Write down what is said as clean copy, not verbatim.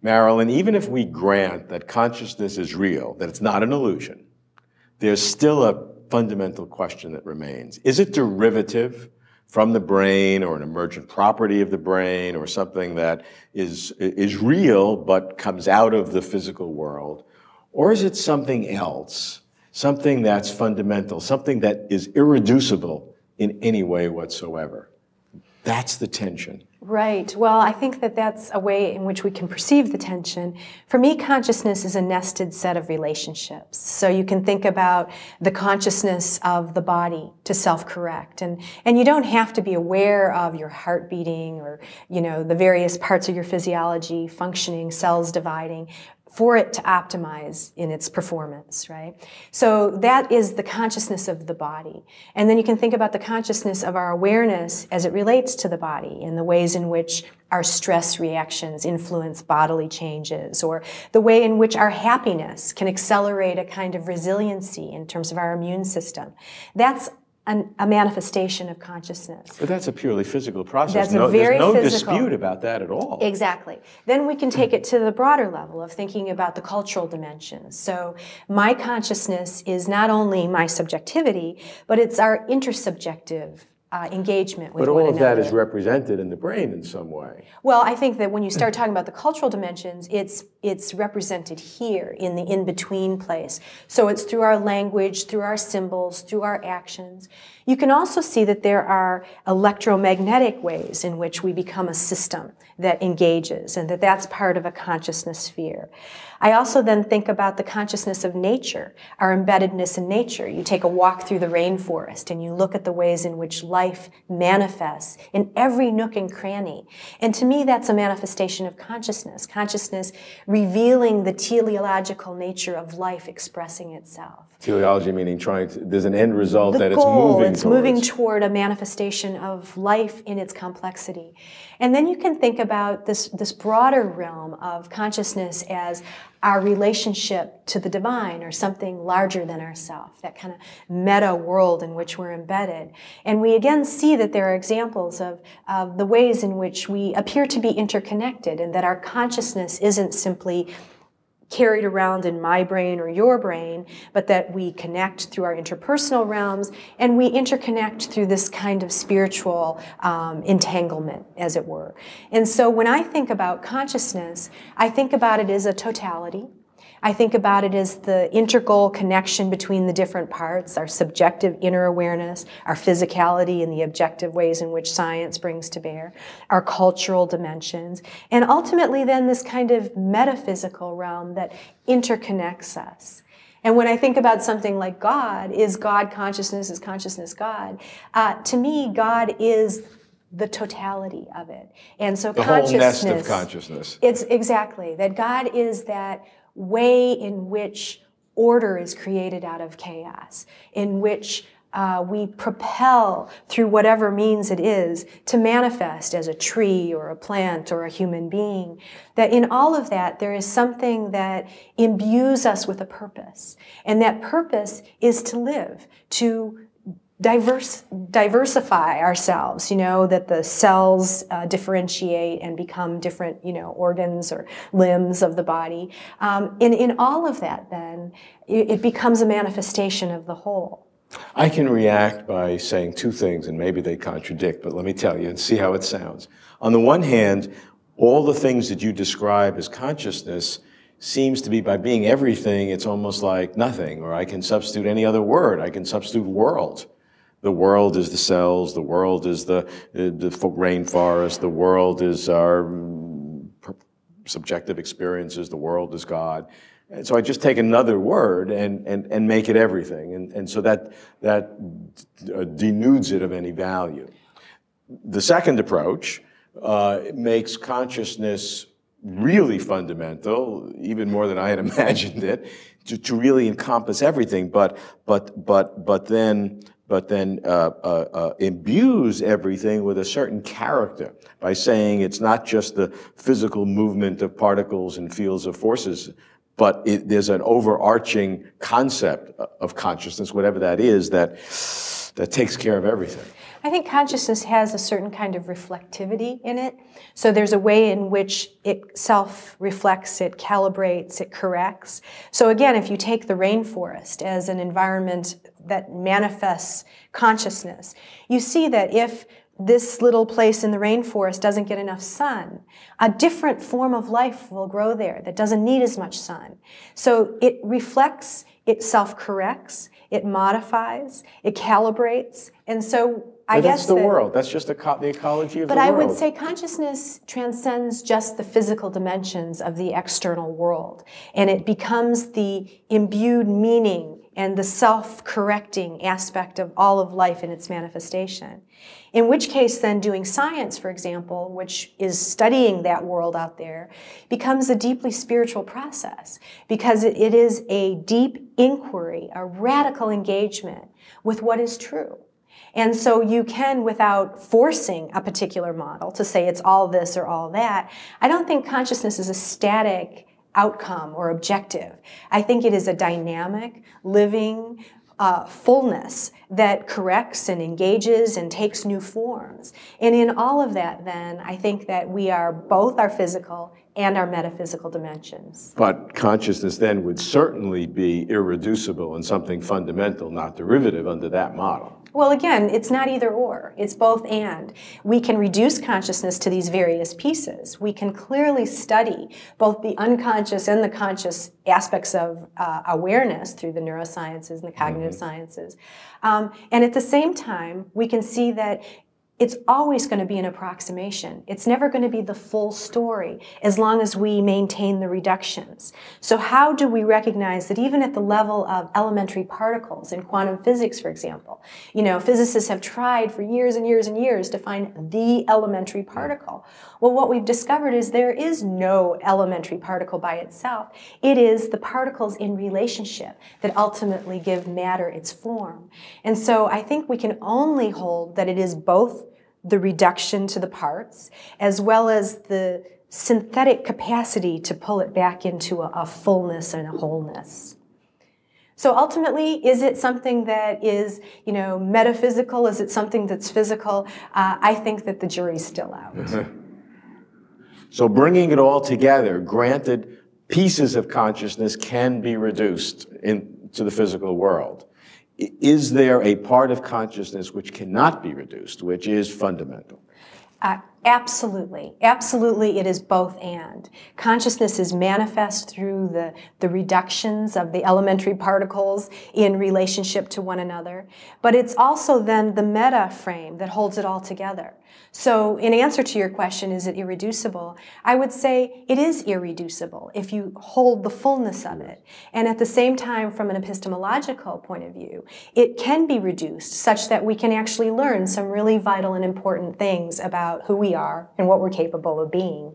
Marilyn, even if we grant that consciousness is real, that it's not an illusion, there's still a fundamental question that remains. Is it derivative from the brain or an emergent property of the brain or something that is real but comes out of the physical world? Or is it something else, something that's fundamental, something that is irreducible in any way whatsoever? That's the tension. Right. Well, I think that that's a way in which we can perceive the tension. For me, consciousness is a nested set of relationships. So you can think about the consciousness of the body to self-correct. And you don't have to be aware of your heart beating or, the various parts of your physiology functioning, cells dividing, for it to optimize in its performance, right? So that is the consciousness of the body. And then you can think about the consciousness of our awareness as it relates to the body and the ways in which our stress reactions influence bodily changes, or the way in which our happiness can accelerate a kind of resiliency in terms of our immune system. That's a manifestation of consciousness. But that's a purely physical process. That's a very there's no physical dispute about that at all. Exactly. Then we can take it to the broader level of thinking about the cultural dimensions. So my consciousness is not only my subjectivity, but it's our intersubjective engagement with one another. But all of that is represented in the brain in some way. Well, I think that when you start talking about the cultural dimensions, it's represented here in the in-between place. So it's through our language, through our symbols, through our actions. You can also see that there are electromagnetic ways in which we become a system that engages, and that's part of a consciousness sphere. I also then think about the consciousness of nature, our embeddedness in nature. You take a walk through the rainforest and you look at the ways in which life manifests in every nook and cranny. And to me, that's a manifestation of consciousness. Consciousness revealing the teleological nature of life expressing itself. Teleology meaning there's an end result that it's moving toward a manifestation of life in its complexity. And then you can think about this broader realm of consciousness as our relationship to the divine or something larger than ourselves, that kind of meta world in which we're embedded. And we again see that there are examples of the ways in which we appear to be interconnected, and that our consciousness isn't simply carried around in my brain or your brain, but that we connect through our interpersonal realms, and we interconnect through this kind of spiritual entanglement, as it were. And so when I think about consciousness, I think about it as a totality. I think about it as the integral connection between the different parts, our subjective inner awareness, our physicality and the objective ways in which science brings to bear, our cultural dimensions, and ultimately then this kind of metaphysical realm that interconnects us. And when I think about something like God, is God consciousness, is consciousness God? To me, God is the totality of it. And so the whole nest of consciousness. It's exactly, that God is that way in which order is created out of chaos, in which we propel through whatever means it is to manifest as a tree or a plant or a human being. That in all of that, there is something that imbues us with a purpose. And that purpose is to live, to diversify ourselves, that the cells differentiate and become different, organs or limbs of the body. And in all of that, then, it becomes a manifestation of the whole. I can react by saying two things, and maybe they contradict, but let me tell you and see how it sounds. On the one hand, all the things that you describe as consciousness seems to be, by being everything, it's almost like nothing, or I can substitute any other word. I can substitute world. The world is the cells, the world is the rainforest, the world is our subjective experiences, the world is God. And so I just take another word and make it everything. And so that denudes it of any value. The second approach makes consciousness really fundamental, even more than I had imagined it, to really encompass everything, but then imbues everything with a certain character by saying it's not just the physical movement of particles and fields of forces, but there's an overarching concept of consciousness, whatever that is, that that takes care of everything? I think consciousness has a certain kind of reflectivity in it. So there's a way in which it self-reflects, it calibrates, it corrects. So again, if you take the rainforest as an environment that manifests consciousness, you see that if this little place in the rainforest doesn't get enough sun, a different form of life will grow there that doesn't need as much sun. So it reflects, it self-corrects, it modifies, it calibrates, and so I guess that's the world. That's just the ecology of the world. But I would say consciousness transcends just the physical dimensions of the external world, and it becomes the imbued meaning and the self-correcting aspect of all of life in its manifestation. In which case then doing science, for example, which is studying that world out there, becomes a deeply spiritual process because it is a deep inquiry, a radical engagement with what is true. And so you can, without forcing a particular model to say it's all this or all that, I don't think consciousness is a static outcome or objective. I think it is a dynamic, living fullness that corrects and engages and takes new forms. And in all of that, then, I think that we are both our physical and our metaphysical dimensions. But consciousness then would certainly be irreducible and something fundamental, not derivative, under that model. Well, again, it's not either or. It's both and. We can reduce consciousness to these various pieces. We can clearly study both the unconscious and the conscious aspects of awareness through the neurosciences and the cognitive sciences. And at the same time, we can see that it's always going to be an approximation. It's never going to be the full story as long as we maintain the reductions. So how do we recognize that even at the level of elementary particles in quantum physics, for example, physicists have tried for years and years and years to find the elementary particle. Well, what we've discovered is there is no elementary particle by itself. It is the particles in relationship that ultimately give matter its form. And so I think we can only hold that it is both the reduction to the parts, as well as the synthetic capacity to pull it back into a fullness and a wholeness. So ultimately, is it something that is, metaphysical? Is it something that's physical? I think that the jury's still out. So bringing it all together, granted, pieces of consciousness can be reduced into the physical world. Is there a part of consciousness which cannot be reduced, which is fundamental? Absolutely. Absolutely, it is both and. Consciousness is manifest through the reductions of the elementary particles in relationship to one another, but it's also then the meta frame that holds it all together. So in answer to your question, is it irreducible? I would say it is irreducible if you hold the fullness of it. And at the same time, from an epistemological point of view, it can be reduced such that we can actually learn some really vital and important things about who we are and what we're capable of being.